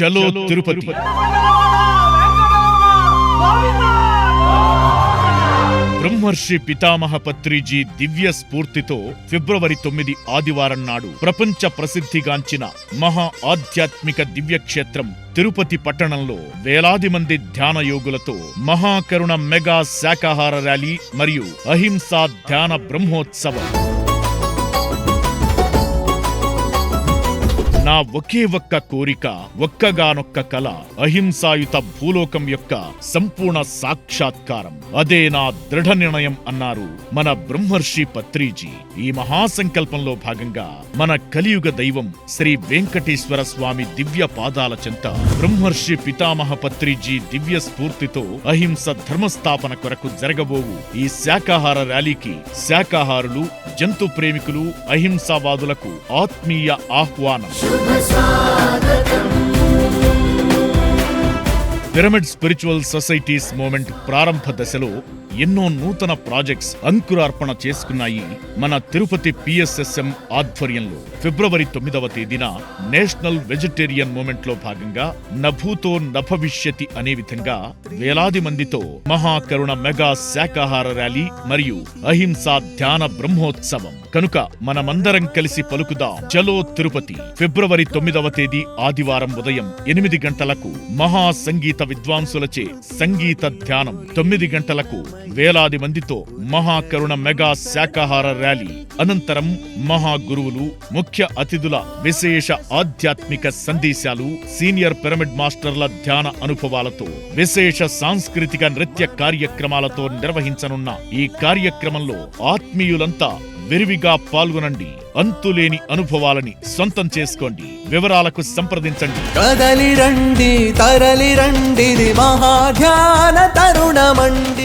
చలో తిరుపతి. బ్రహ్మర్షి పితామహ పత్రిజీ దివ్య స్ఫూర్తితో ఫిబ్రవరి 9 ఆదివారం నాడు ప్రపంచ ప్రసిద్ధిగాంచిన మహా ఆధ్యాత్మిక దివ్యక్షేత్రం తిరుపతి పట్టణంలో వేలాది మంది ధ్యాన యోగులతో మహాకరుణ మెగా శాకాహార ర్యాలీ మరియు అహింసా ధ్యాన బ్రహ్మోత్సవం. నా ఒకే ఒక్క కోరిక, ఒక్కగానొక్క కల, అహింసాయుత భూలోకం యొక్క సంపూర్ణ సాక్షాత్కారం. అదే నా దృఢ నిర్ణయం అన్నారు మన బ్రహ్మర్షి పత్రిజీ. ఈ మహాసంకల్పంలో భాగంగా మన కలియుగ దైవం శ్రీ వెంకటేశ్వర స్వామి దివ్య పాదాల చెంత బ్రహ్మర్షి పితామహ పత్రిజీ దివ్య స్ఫూర్తితో అహింస ధర్మస్థాపన కొరకు జరగబోవు ఈ శాకాహార ర్యాలీకి శాకాహారులు, జంతు ప్రేమికులు, అహింసావాదులకు ఆత్మీయ ఆహ్వానం. పిరమిడ్ స్పిరిచువల్ సొసైటీస్ మూవ్మెంట్ ప్రారంభ దశలో ఎన్నో నూతన ప్రాజెక్ట్స్ అంకురార్పణ చేసుకున్నాయి మన తిరుపతి పిఎస్ఎస్ఎం ఆధ్వర్యంలో. ఫిబ్రవరి 9వ తేదీన నేషనల్ వెజిటేరియన్ మూవ్మెంట్ లో భాగంగా నభూతో నభవిష్యతి అనే విధంగా వేలాది మందితో మహాకరుణ మెగా శాకాహార ర్యాలీ మరియు అహింసా ధ్యాన బ్రహ్మోత్సవం. కనుక మనమందరం కలిసి పలుకుదాం చలో తిరుపతి. ఫిబ్రవరి 9వ తేదీ ఆదివారం ఉదయం 8 గంటలకు మహా సంగీత విద్వాంసులచే సంగీత ధ్యానం, 9 గంటలకు వేలాది మందితో మహాకరుణ మెగా శాకాహార ర్యాలీ. అనంతరం మహా గురువులు, ముఖ్య అతిథుల విశేష ఆధ్యాత్మిక సందేశాలు, సీనియర్ పిరమిడ్ మాస్టర్ల ధ్యాన అనుభవాలతో విశేష సాంస్కృతిక నృత్య కార్యక్రమాలతో నిర్వహించనున్న ఈ కార్యక్రమంలో ఆత్మీయులంతా విరివిగా పాల్గొనండి. అంతులేని అనుభవాలని సొంతం చేసుకోండి. వివరాలకు సంప్రదించండి. కదలి రండి, తరలి రండి, మహాధ్యాన తరుణమండి.